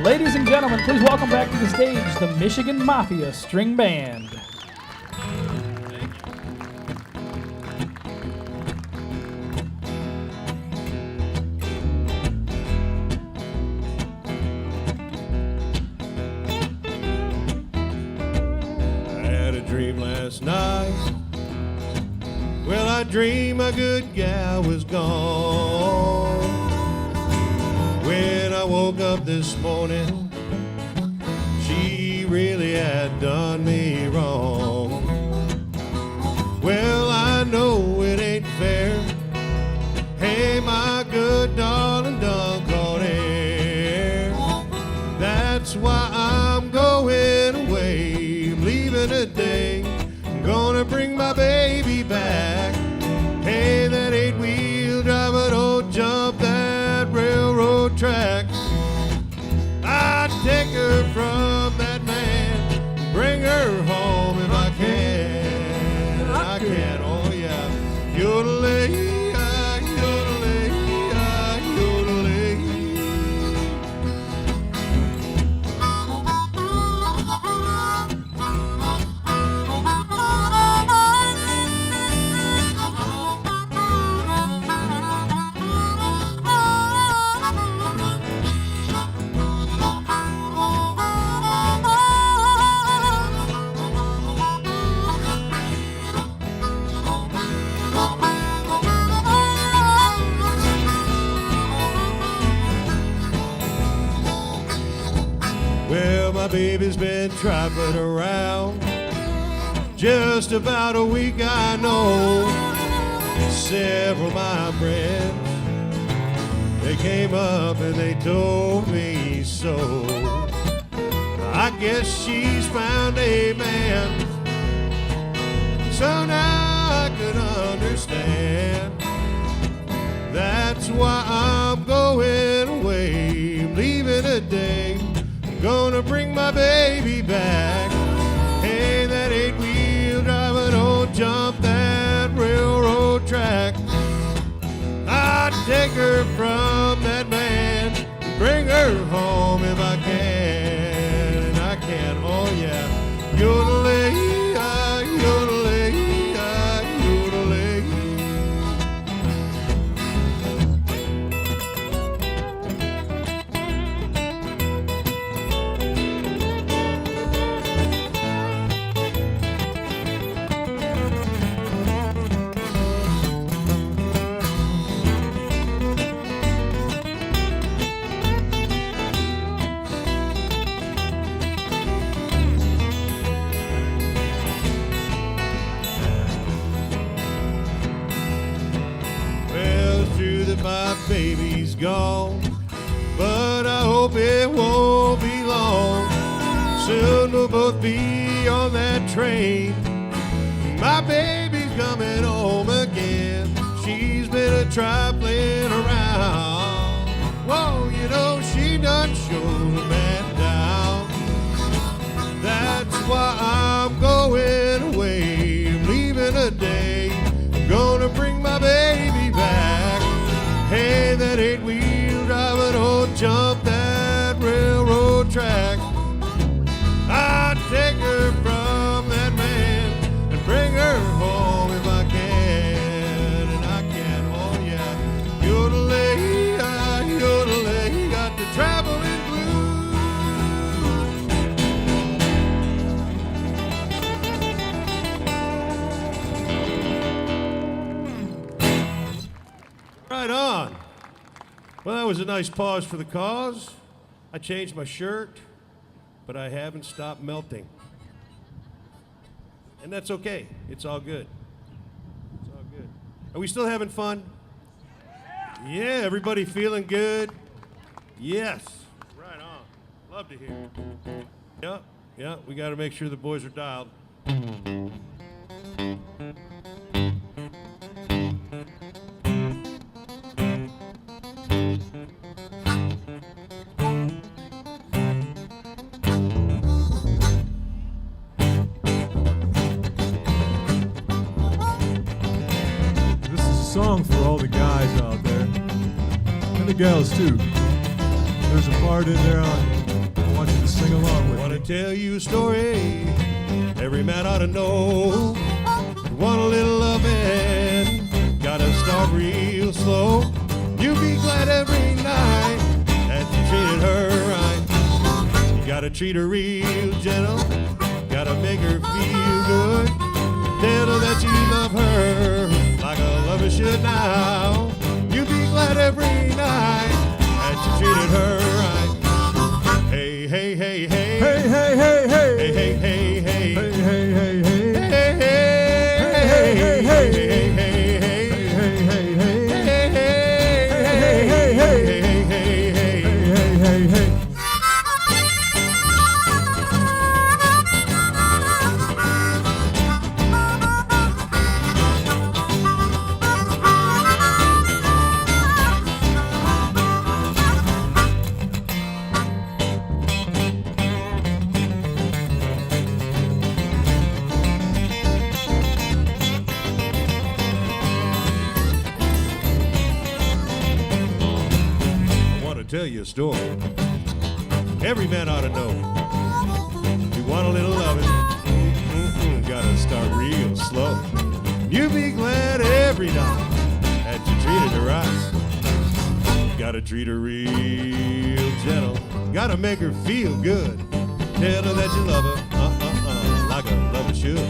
Ladies and gentlemen, please welcome back to the stage the Michigan Mafia String Band. I had a dream last night. Well, I dreamed my good gal was gone. When I woke up this morning, she really had done me wrong. Well, I know it ain't fair. Hey, my good darling, done caught air. That's why I'm going away. I'm leaving today. I'm gonna bring my baby back. Hey, that eight-wheel driver, don't jump that railroad track. I'd take her from that man, bring her home if I can. I can, oh yeah. Yodelay, yodelay, yodelay. Well, my baby's been traveling around just about a week, I know. Several of my friends, they came up and they told me so. I guess she's found a man, so now I can understand. That's why I'm going away. I'm leaving today. Gonna bring my baby back. Hey, that eight-wheel driver, don't jump that railroad track. I'd take her from that man, bring her home if I can. And I can, oh yeah. Yodelay, yodelay, yodelay. My baby's gone, but I hope it won't be long. Soon we'll both be on that train. My baby's coming home again. She's been a-trifling around. Whoa, you know she done showed a man down. That's why I'm going away. I'm leaving today. I'm gonna bring my baby back. Hey, that eight-wheel driver, don't jump that railroad track. I'd take her from that man and bring her home if I can. And I can, oh yeah. Yodelay, yodelay, got the traveling blues. Right on. Well, that was a nice pause for the cause. I changed my shirt, but I haven't stopped melting. And that's okay. It's all good. It's all good. Are we still having fun? Yeah, everybody feeling good? Yes. Right on. Love to hear it. Yeah, we got to make sure the boys are dialed. Song for all the guys out there and the gals too. There's a part in there on wanna tell you a story every man ought to know. Want a little loving, gotta start real slow. You'll be glad every night that you treated her right. You gotta treat her real gentle, gotta make her feel good. Tell her that you love her like a lover should now. You'll be glad every night that you treated her right. Hey, hey, hey, hey. Hey, hey, hey, hey. Hey, hey, hey, hey. Hey, hey, hey, hey. Hey, hey, hey, hey, hey, tell you a story every man ought to know. You want a little loving, gotta start real slow. You'll be glad every night that you treated her right. Gotta treat her real gentle, gotta make her feel good. Tell her that you love her, like a lover should.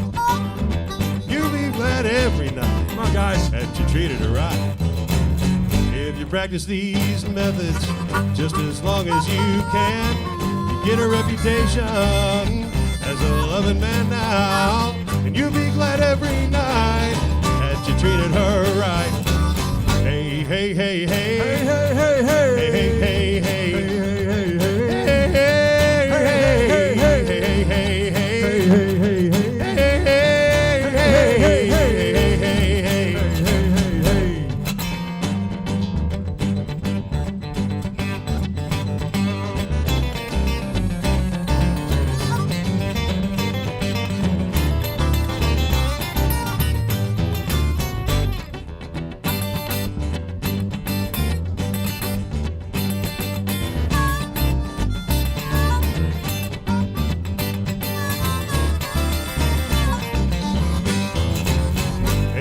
You'll be glad every night, come on, guys, that you treated her right. If you practice these methods just as long as you can, you get a reputation as a loving man now. And you'll be glad every night that you treated her right. Hey, hey, hey, hey. Hey, hey, hey, hey. Hey, hey, hey, hey.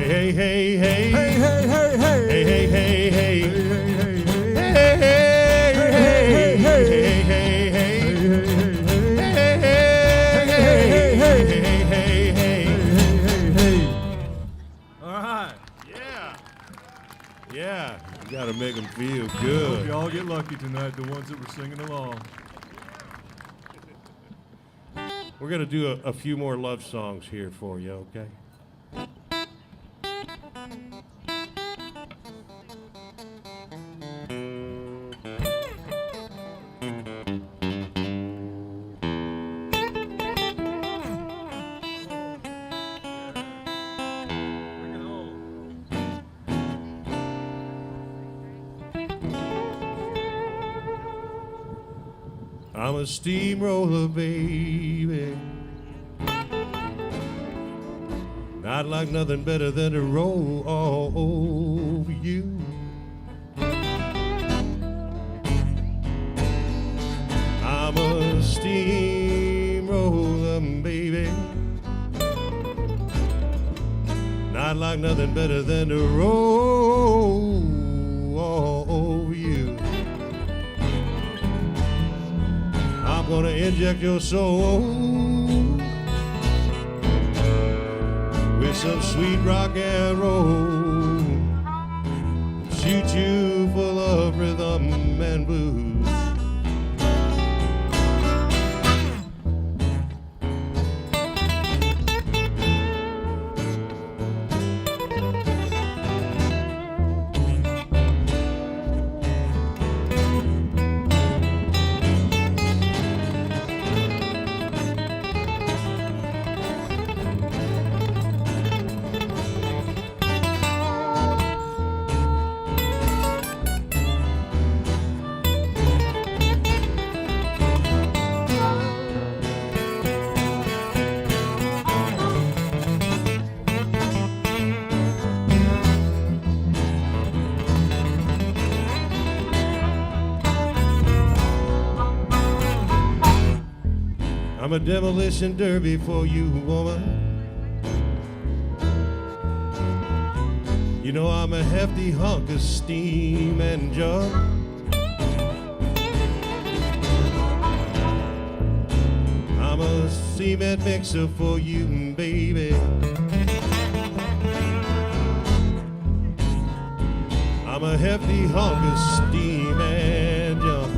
Hey, hey, hey, hey. Hey, hey, hey, hey, hey, hey, hey. Hey, hey, hey, hey. Hey, hey, hey. Hey, hey, hey, hey. Hey, hey, hey, hey. Hey, hey, hey, hey. Hey, hey, hey, hey. All right. Yeah. Yeah. You gotta make them feel Hope good. you all get lucky tonight, the ones that were singing along. We're gonna do a few more love songs here for you, okay? I'm a steamroller, baby. I'd like nothing better than to roll all over you. I'm a steamroller, baby. I'd like nothing better than to roll all over you. I'm gonna inject your soul with some sweet rock and roll, shoot you full of rhythm and blues. I'm a demolition derby for you, woman. You know I'm a hefty hunk of steam and jug. I'm a cement mixer for you, baby. I'm a hefty hunk of steam and jug.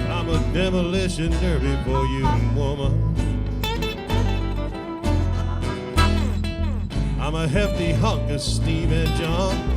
I'm a demolition derby for you, woman. I'm a hefty hunk of steam and junk.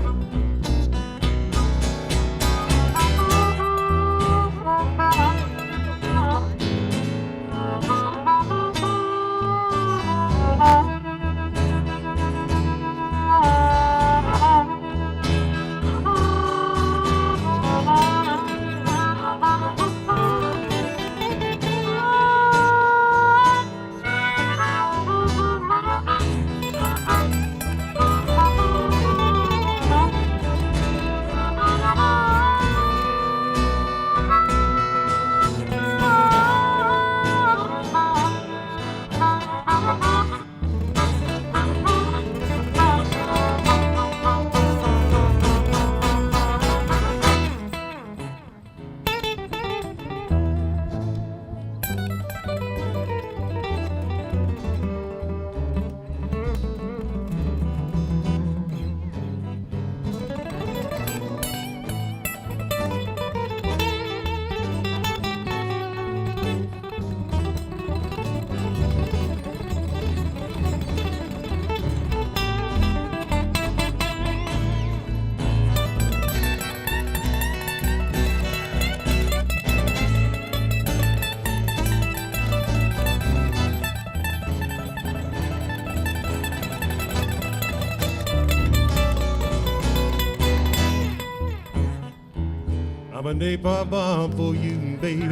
I'm a napalm bomb for you, baby.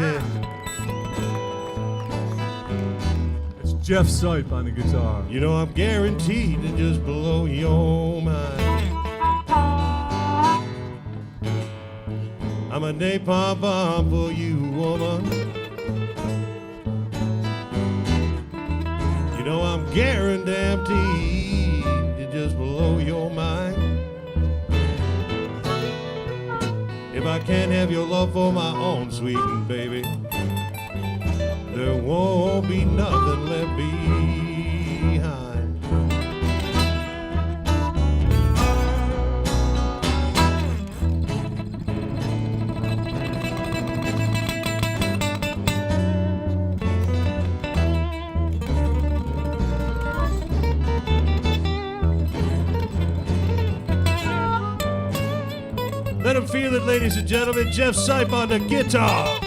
It's Jeff Sipe on the guitar. You know I'm guaranteed to just blow your mind. I'm a napalm bomb for you, woman. You know I'm guaranteed to just blow your mind. If I can't have your love for my own, sweet baby, there won't be nothing left behind. Let him feel it, ladies and gentlemen. Jeff Sipe on the guitar.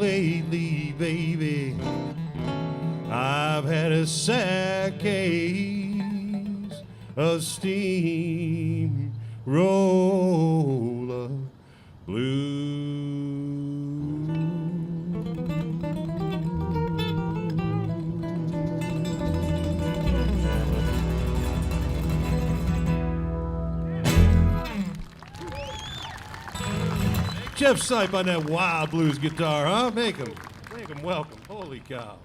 lately, baby. I've had a sad case of steamroller blues. Jeff Sipe on that wild blues guitar, huh? Make him welcome. Holy cow.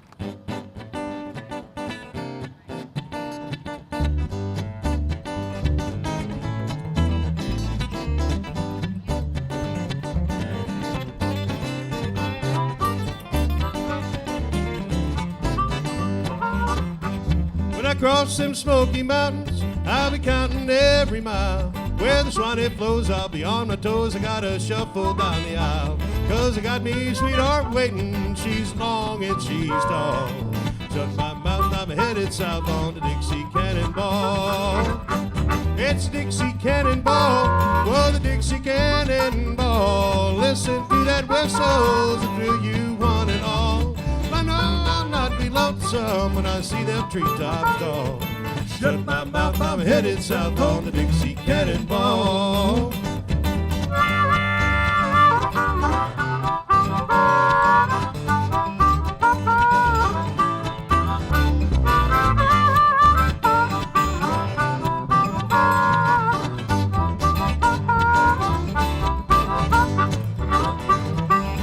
When I cross them Smoky Mountains, I'll be counting every mile. Where the Swanee flows, I'll be on my toes. I gotta shuffle down the aisle, 'cause I got me sweetheart waiting. She's long and she's tall. Shut my mouth, I'm headed south on the Dixie Cannonball. It's Dixie Cannonball, whoa, the Dixie Cannonball. Listen to that whistle, the thrill you want it all. I know I'll not be lonesome when I see them treetops tall. Shut my mouth, I'm headed south on the Dixie Cannonball.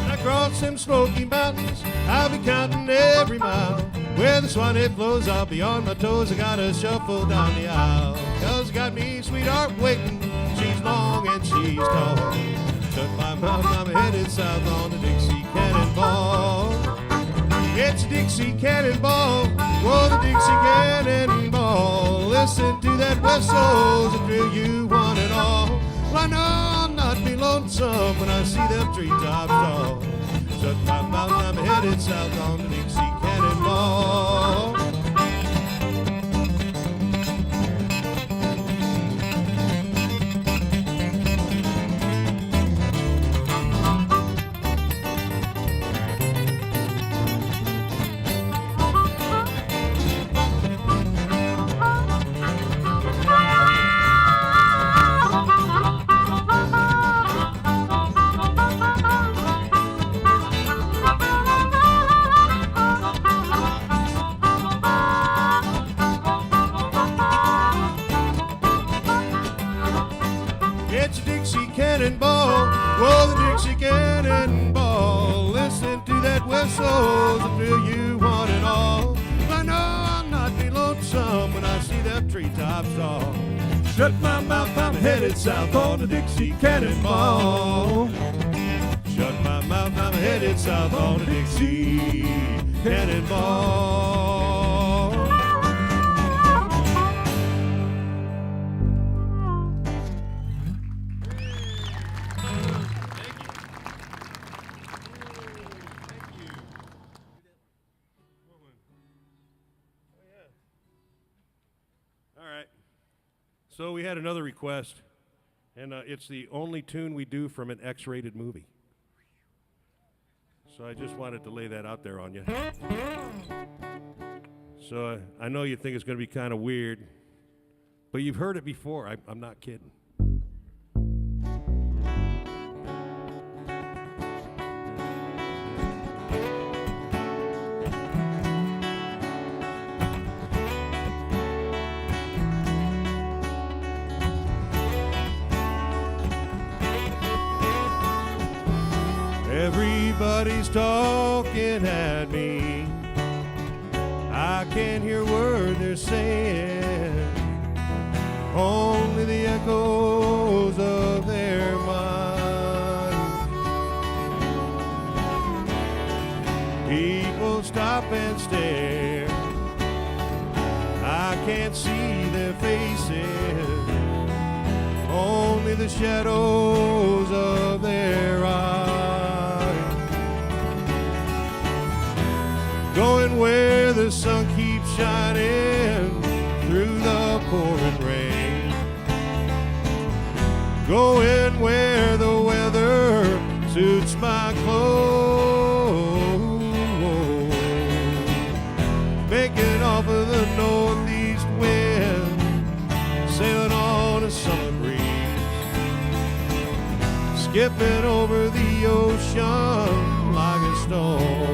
When I cross them Smoky Mountains, I'll be counting every mile. Where the Swanee flows, I'll be on my toes. I gotta shuffle down the aisle, 'cause I got me sweetheart waiting. She's long and she's tall. Shut my mouth, I'm headed south on the Dixie Cannonball. It's Dixie Cannonball, whoa, the Dixie Cannonball. Listen to that whistle, the thrill you want it all. Well, I know I'll not be lonesome when I see them treetops tall. Shut my mouth, I'm headed south on the Dixie Cannonball. It's Dixie Cannonball, whoa, the Dixie Cannonball. Listen to that whistle, the thrill you want it all. I know I'll not be lonesome when I see them treetops tall. Shut my mouth, I'm headed south on the Dixie Cannonball. Shut my mouth, I'm headed south on the Dixie Cannonball. All right. So we had another request, and it's the only tune we do from an X-rated movie. So I just wanted to lay that out there on you. So I know you think it's going to be kind of weird, but you've heard it before. I'm not kidding. Everybody's talking at me. I can't hear a word they're saying. Only the echoes of their minds. People stop and stare. I can't see their faces. Only the shadows of their eyes. Going where the sun keeps shining through the pouring rain. Going where the weather suits my clothes. making off of the northeast wind, sailing on a summer breeze, skipping over the ocean like a stone.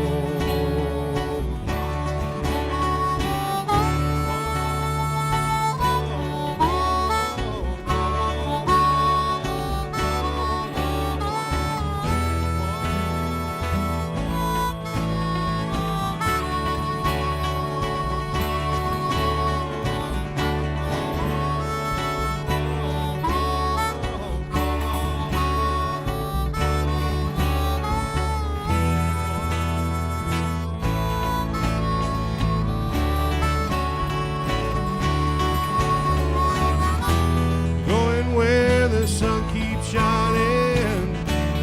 Shining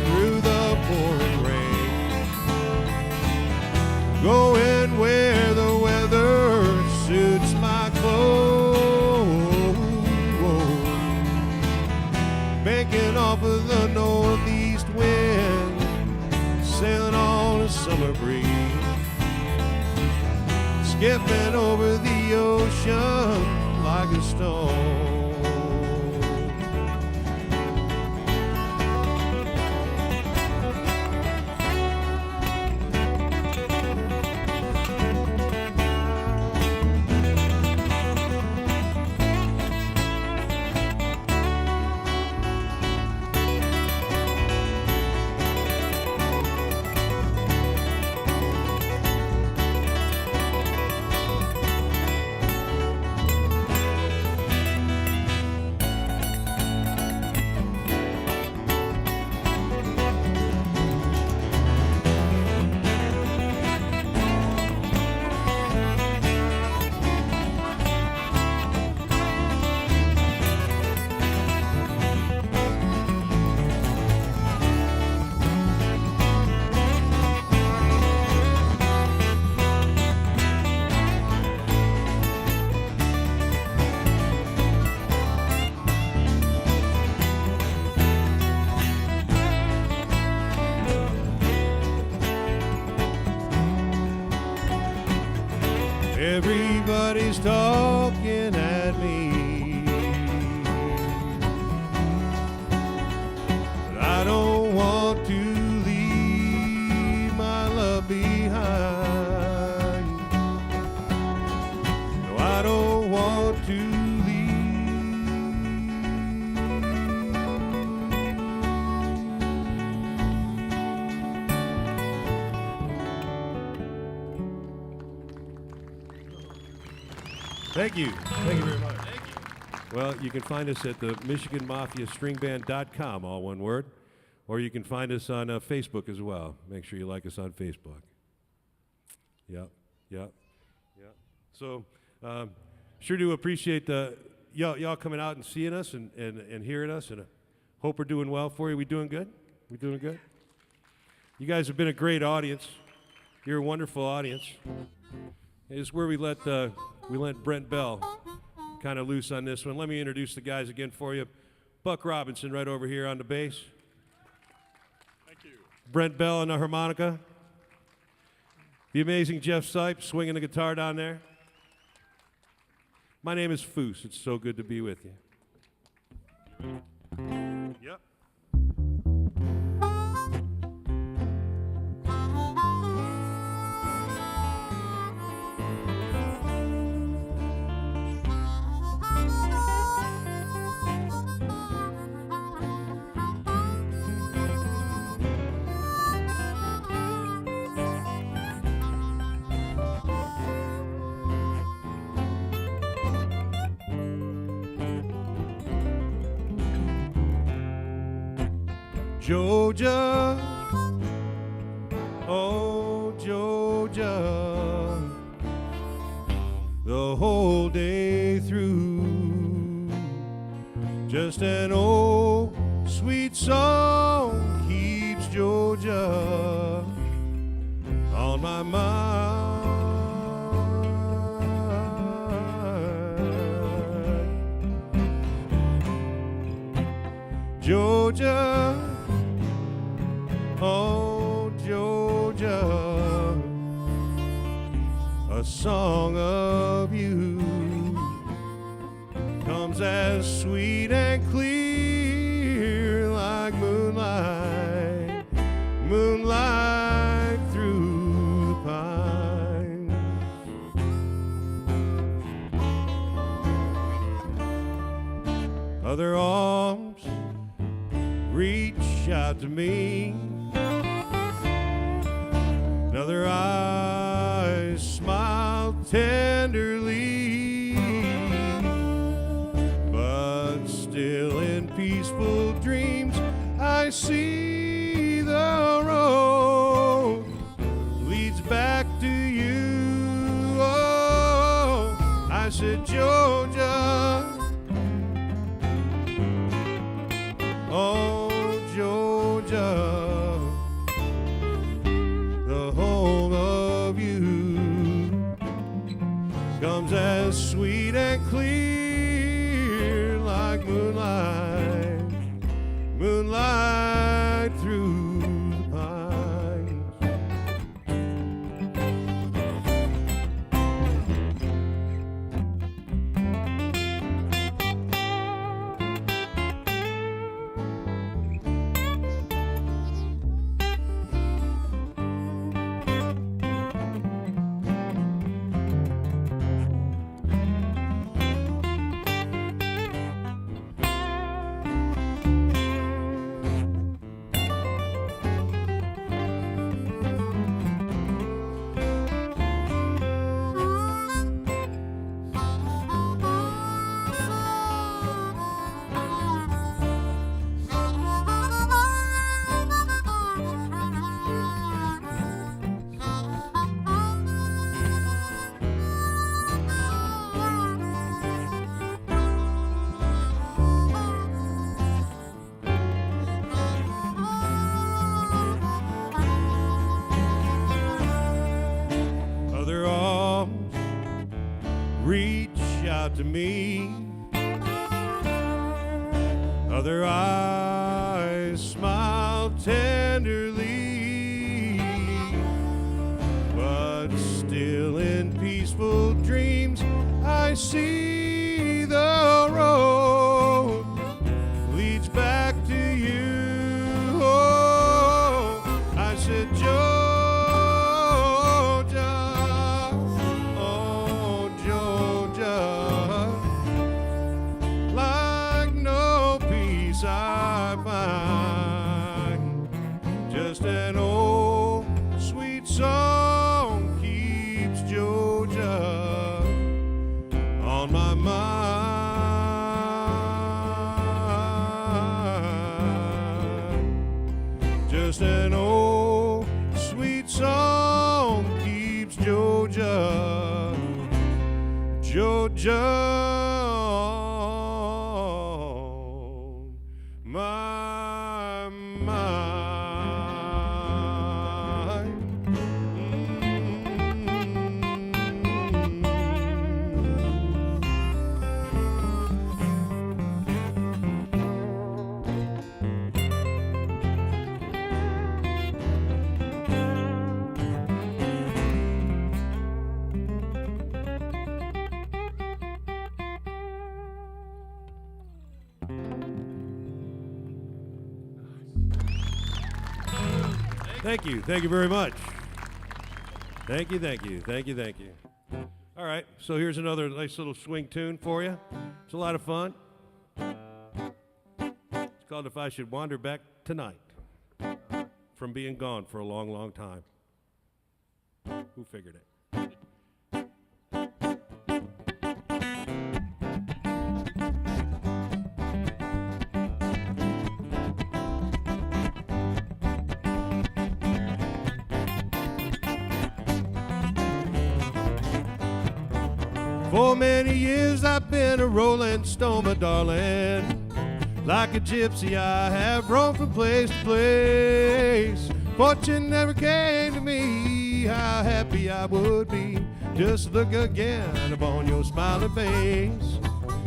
through the pouring rain, going where the weather suits my clothes, making off of the northeast wind, sailing on a summer breeze, skipping over the ocean like a stone. Everybody's talking at me, but I don't want to leave my love behind. No, I don't want to Thank you. Thank you very much. Well, you can find us at the MichiganMafiaStringBand.com, all one word, or you can find us on Facebook as well. Make sure you like us on Facebook. Yep. So, sure do appreciate y'all coming out and seeing us and hearing us, and hope we're doing well for you. We doing good? We doing good? You guys have been a great audience. You're a wonderful audience. It's where we let Brent Bell kind of loose on this one. Let me introduce the guys again for you. Buck Robinson right over here on the bass. Thank you. Brent Bell on the harmonica. The amazing Jeff Sipe swinging the guitar down there. My name is Foose. It's so good to be with you. Yep. Giorgia, oh Giorgia, the whole day through, just an old sweet song keeps Giorgia on my mind. Giorgia, oh Giorgia, a song of you comes as sweet and clear like moonlight, moonlight through the pines. Other arms reach out to me, other eyes smile tenderly, but still in peaceful dreams I see the road leads back to you. Oh, I said, Georgia, oh, Georgia, the home of you comes as sweet and clear like moonlight, moonlight through the pines. Other arms reach out to me, other eyes smile tenderly, but still in peaceful dreams I see the road leads back to you. Oh, I said, Georgia, oh, Georgia, like no peace I find, just an old sweet song keeps Georgia on my mind. Just an old sweet song keeps Georgia, Georgia on my mind. Thank you. Thank you very much. Thank you, thank you, thank you, thank you. All right, so here's another nice little swing tune for you. It's a lot of fun. It's called If I Should Wander Back Tonight from being gone for a long, long time. Who figured it? For many years I've been a rolling stone, my darling. Like a gypsy I have roamed from place to place. Fortune never came to me, how happy I would be. Just look again upon your smiling face.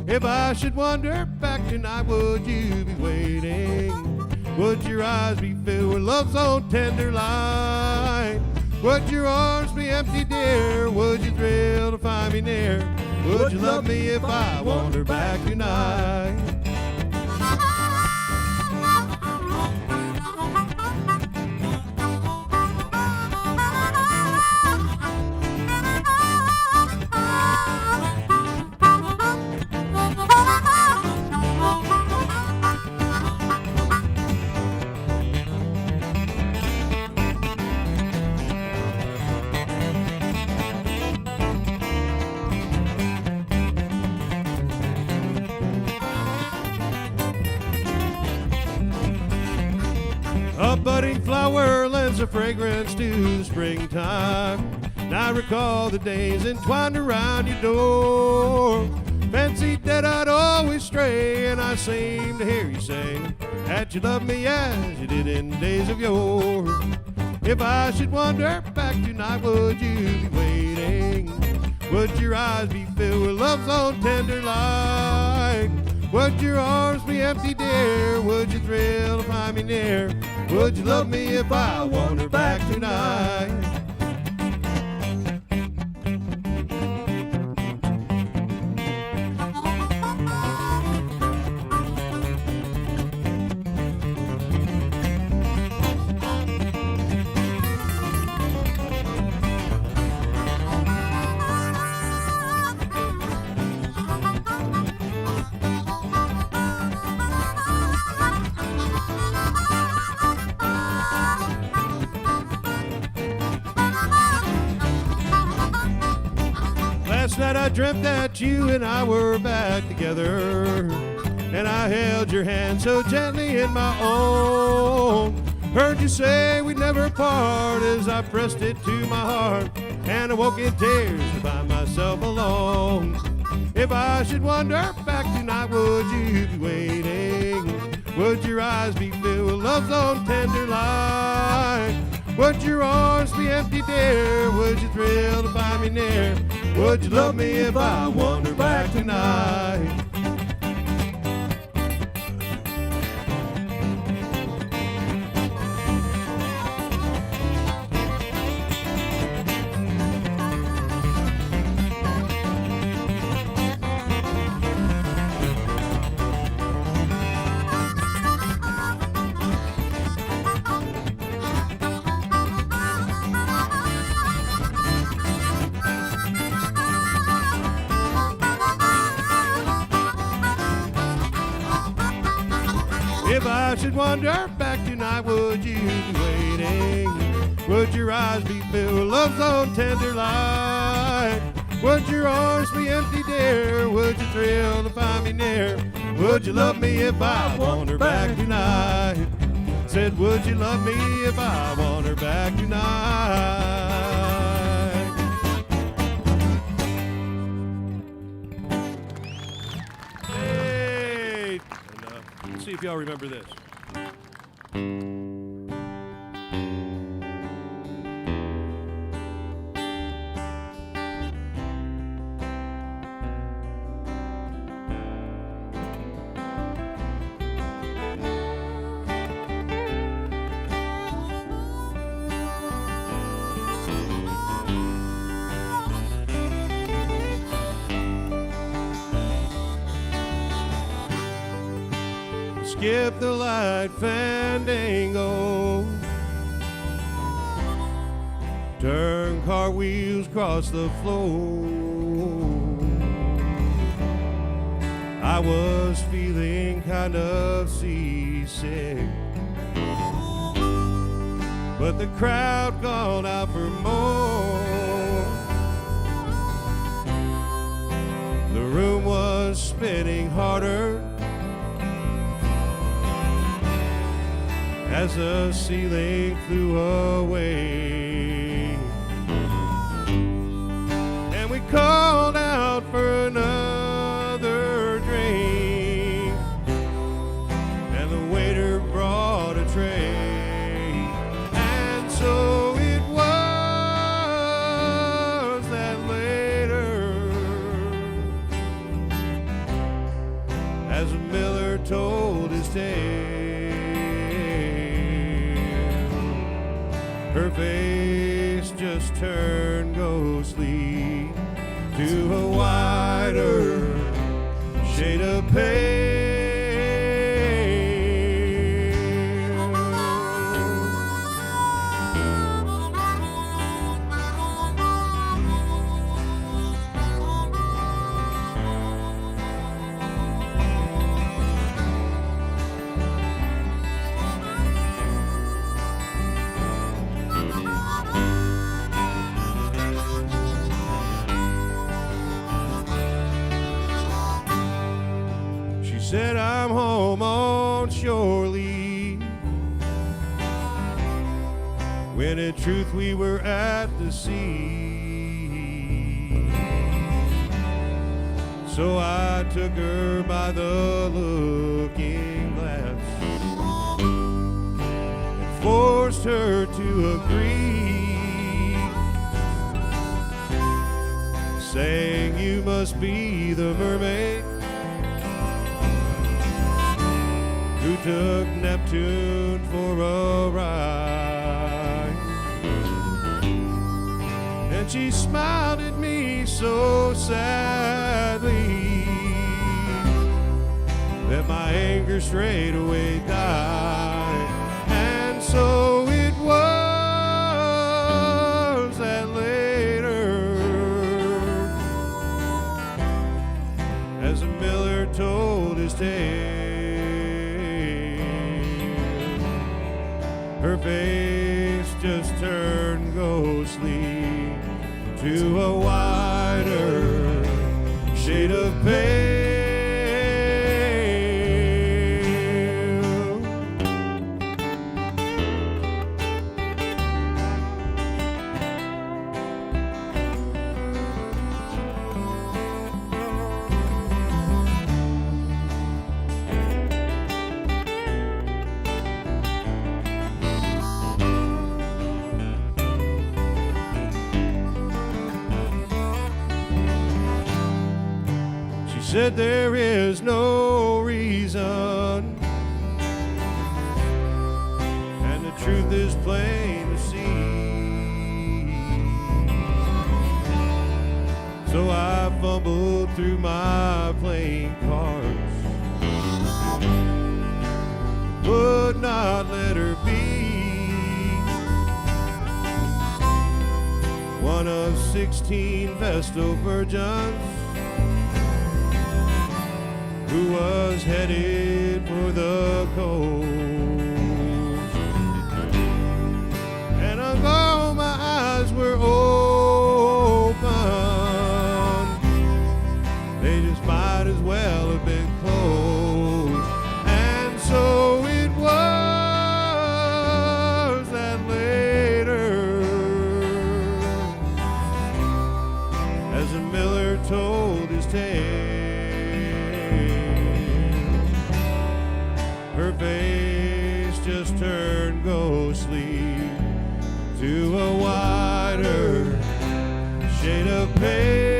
If I should wander back tonight, would you be waiting? Would your eyes be filled with love's own tender light? Would your arms be empty, dear? Would you thrill to find me near? Would you love me if I wander back tonight? A budding flower lends a fragrance to springtime. And I recall the days entwined around your door. Fancied that I'd always stray, and I seemed to hear you say that you loved me as you did in days of yore. If I should wander back tonight, would you be waiting? Would your eyes be filled with love's own tender light? Would your arms be empty, dear? Would you thrill to find me near? Would you love me if I wander back tonight? Last night I dreamt that you and I were back together, and I held your hand so gently in my own. Heard you say we'd never part as I pressed it to my heart, and I woke in tears to find myself alone. If I should wander back tonight, would you be waiting? Would your eyes be filled with love's own tender light? Would your arms be empty, dear? Would you thrill to find me near? Would you love me if I wander back tonight? If I should wander back tonight, would you be waiting? Would your eyes be filled with love's own tender light? Would your arms be empty, dear? Would you thrill to find me near? Would you love me if I wander back tonight? Said, would you love me if I wander back tonight? See if y'all remember this. Skip the light fandango, turn cartwheels across the floor. I was feeling kind of seasick, but the crowd called out for more. The room was spinning harder as the ceiling flew away, and we called out for another drink, and the waiter brought a tray, and so it was that later, as Miller told his tale, her face turn ghostly to a wider shade of pale. Said I'm home on shore leave, when in truth we were at the sea. So I took her by the looking glass and forced her to agree, saying you must be the mermaid who took Neptune for a ride. And she smiled at me so sadly that my anger straight away died. And so it was that later, as a miller told his tale, her face just turned ghostly to a wider shade of pale. Said there is no reason, and the truth is plain to see. So I fumbled through my playing cards, would not let her be one of 16 Vestal virgins who was headed for the coast. And although my eyes were open, they just might as well have been closed. And so it was that later, as a miller told his tale, her face just turned ghostly to a wider shade of pale.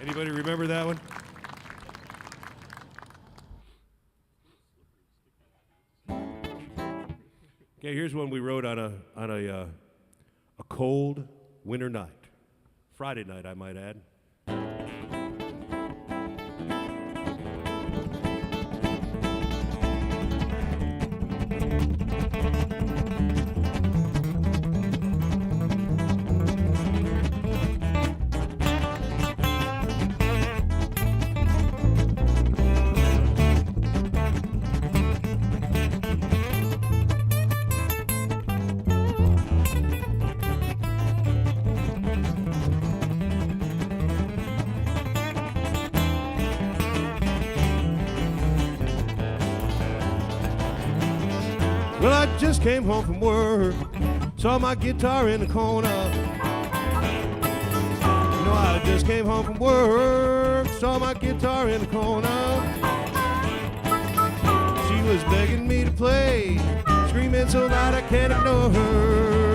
Anybody remember that one? Okay, here's one we wrote on a cold winter night. Friday night, I might add. just came home from work, saw my guitar in the corner. You know, I just came home from work, saw my guitar in the corner. She was begging me to play, screaming so loud I can't ignore her.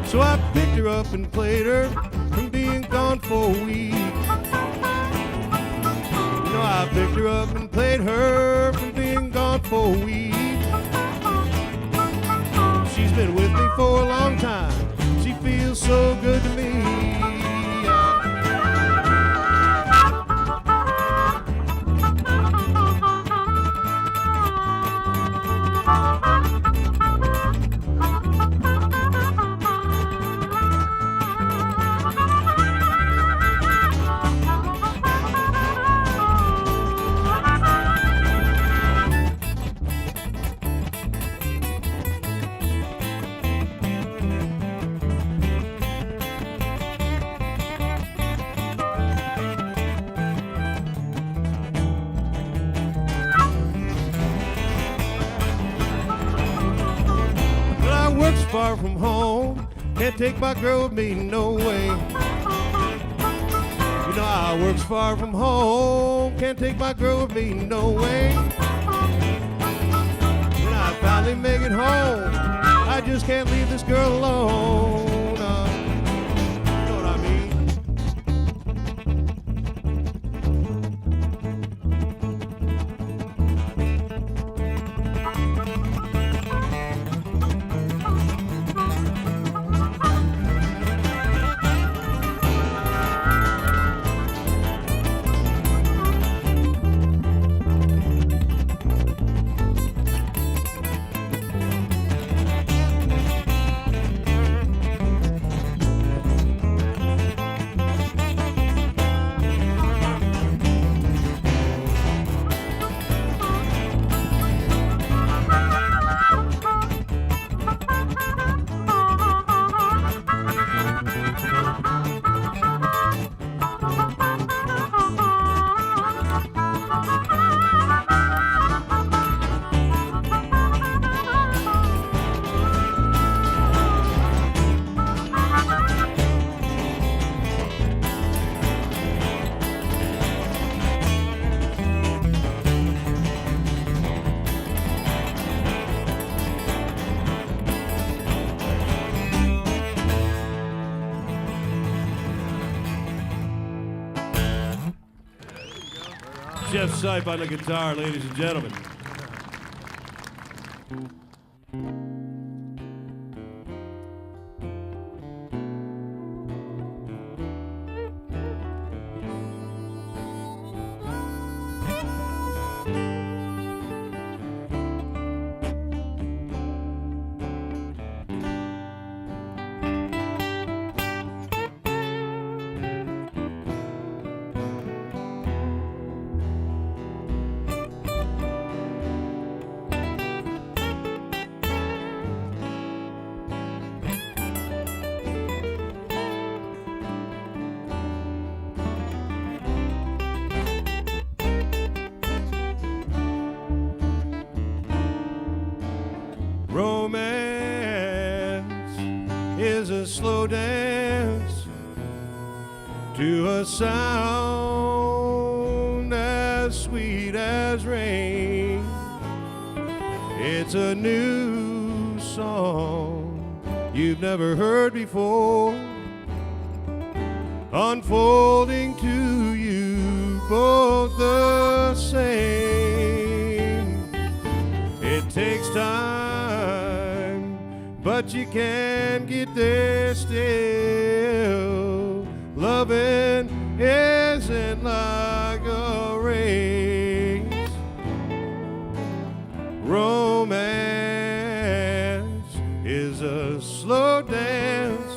So I picked her up and played her from being gone for a week. You know, I picked her up and played her from being gone for a week. She's been with me for a long time. She feels so good to me. Far from home, can't take my girl with me, no way. You know, I works far from home, can't take my girl with me, no way. When I finally make it home, I just can't leave this girl alone. You know what I mean? Jeff Sipe on the guitar, ladies and gentlemen. Romance is a slow dance to a sound as sweet as rain. It's a new song you've never heard before, unfolding to you both the same. It takes time, but you can get there still. Loving isn't like a race. Romance is a slow dance,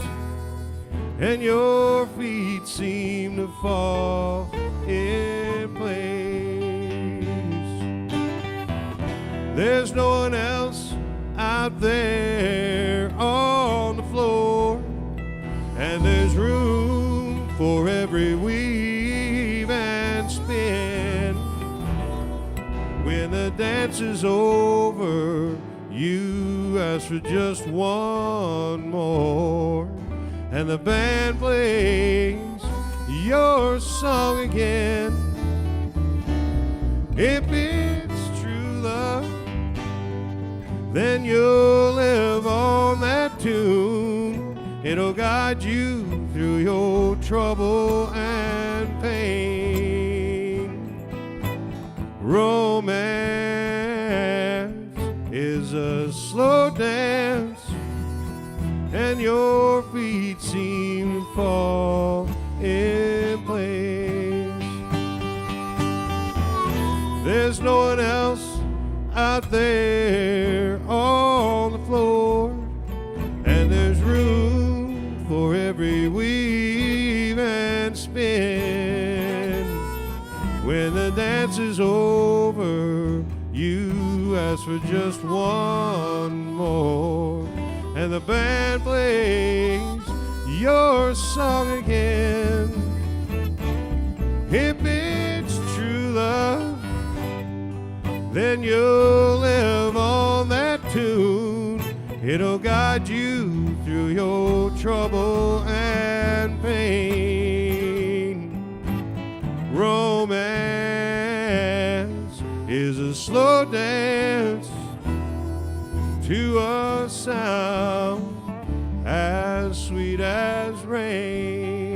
and your feet seem to fall in place. There's no one else out there on the floor, and there's room for every weave and spin. When the dance is over, you ask for just one more, and the band plays your song again. If it's true love, then you'll live on that tune. It'll guide you through your trouble and pain. Romance is a slow dance, and your feet seem to fall in place. There's no one else out there on the floor, and there's room for every weave and spin. When the dance is over, you ask for just one more, and the band plays your song again. If it's true love, then you'll live on that tune. It'll guide you through your trouble and pain. Romance is a slow dance to a sound as sweet as rain.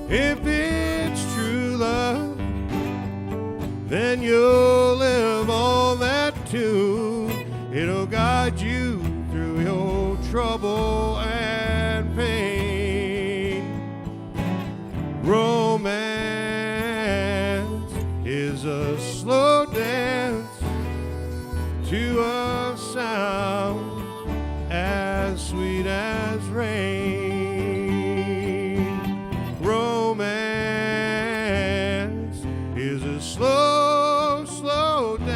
If it's true love, then you'll live on that tune. It'll guide you through your trouble and pain. Romance is a slow dance to a sound as sweet as rain. Romance is a slow, slow dance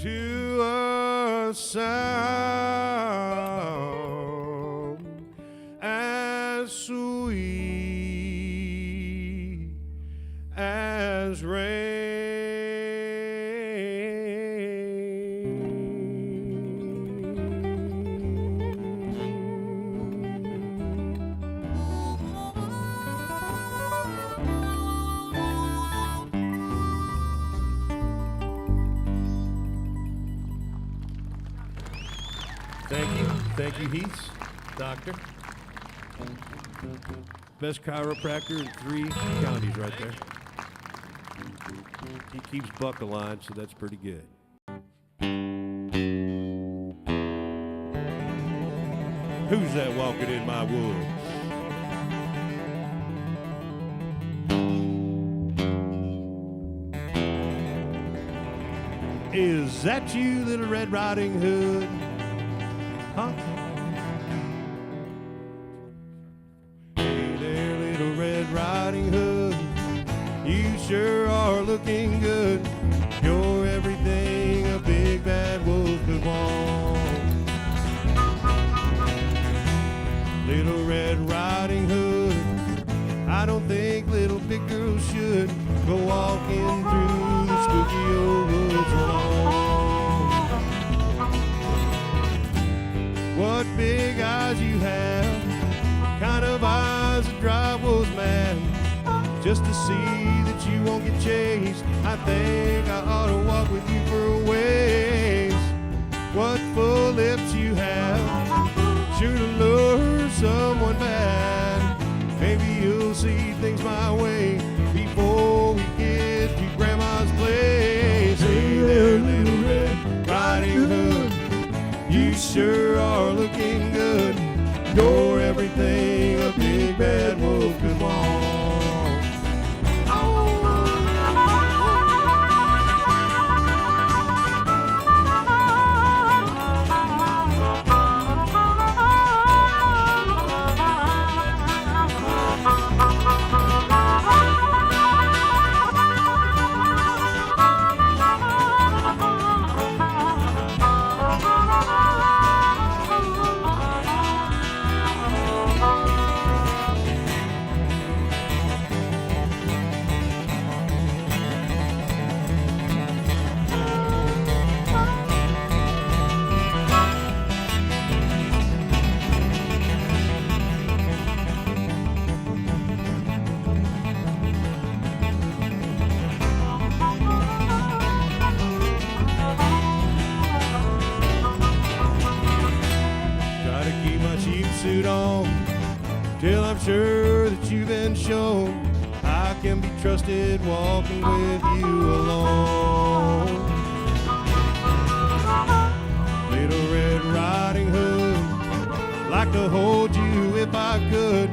to a sound as sweet as rain. Thank you, Heath, doctor. Best chiropractor in 3 counties right there. He keeps Buck alive, so that's pretty good. Who's that walking in my woods? Is that you, Little Red Riding Hood? Huh? Hey there, Little Red Riding Hood, you sure are looking good. You're everything a big bad wolf could want. Little Red Riding Hood, I don't think little big girls should go walking through the spooky old woods alone. What big eyes you have, kind of eyes that drive wolves mad. Just to see that you won't get chased, I think I ought to walk with you for a ways. What full lips you have, sure to lure someone bad. Maybe you'll see things my way before we get to Grandma's place. Hey sure are looking good. You're everything a big bad wolf could want. Till I'm sure that you've been shown I can be trusted walking with you alone. Little Red Riding Hood, like to hold you if I could.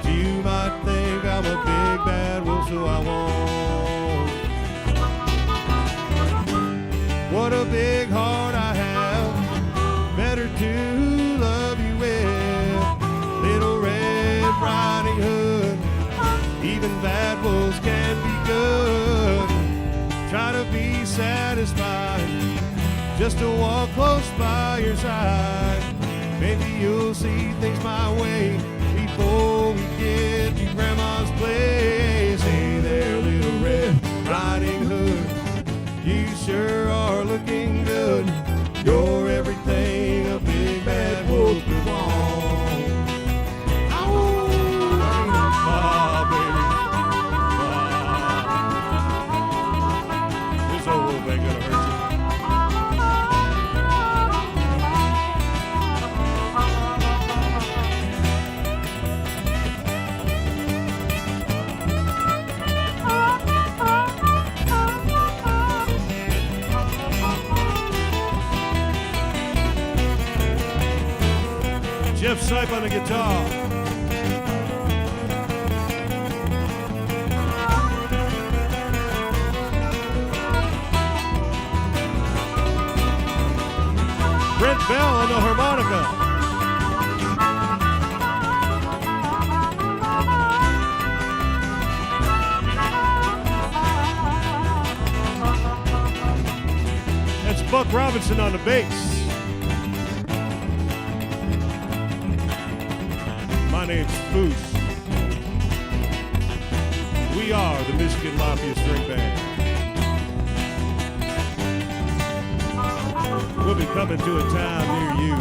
You might think I'm a big bad wolf, so I won't. What a big heart I have, better to love you with. Little Red Riding Hood, even bad wolves can be good. Try to be satisfied, just to walk close by your side. Maybe you'll see things my way before we get to Grandma's place. Hey there, Little Red Riding Hood, you sure are looking good. You're everything a big bad wolf could want. Ain't gonna hurt you. Jeff Sipe on the guitar. Brent Bell on the harmonica. That's Buck Robinson on the bass. My name's Foose. We are the Michigan Mafia String Band. We'll be coming to a town near you.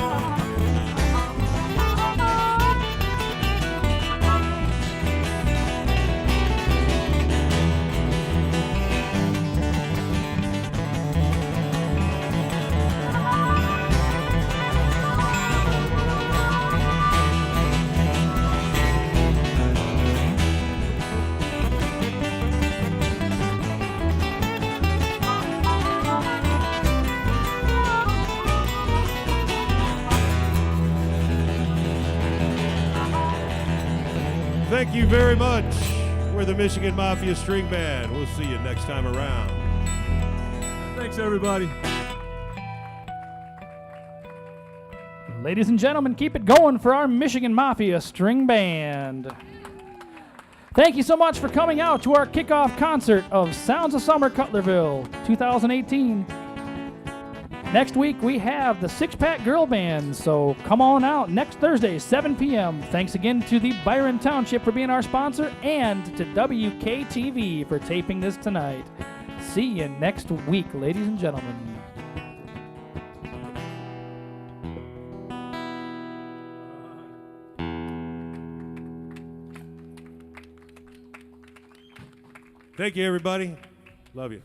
Thank you very much. We're the Michigan Mafia String Band. We'll see you next time around. Thanks, everybody. Ladies and gentlemen, keep it going for our Michigan Mafia String Band. Thank you so much for coming out to our kickoff concert of Sounds of Summer Cutlerville 2018. Next week, we have the Six Pack Girl Band, so come on out next Thursday, 7 p.m. Thanks again to the Byron Township for being our sponsor and to WKTV for taping this tonight. See you next week, ladies and gentlemen. Thank you, everybody. Love you.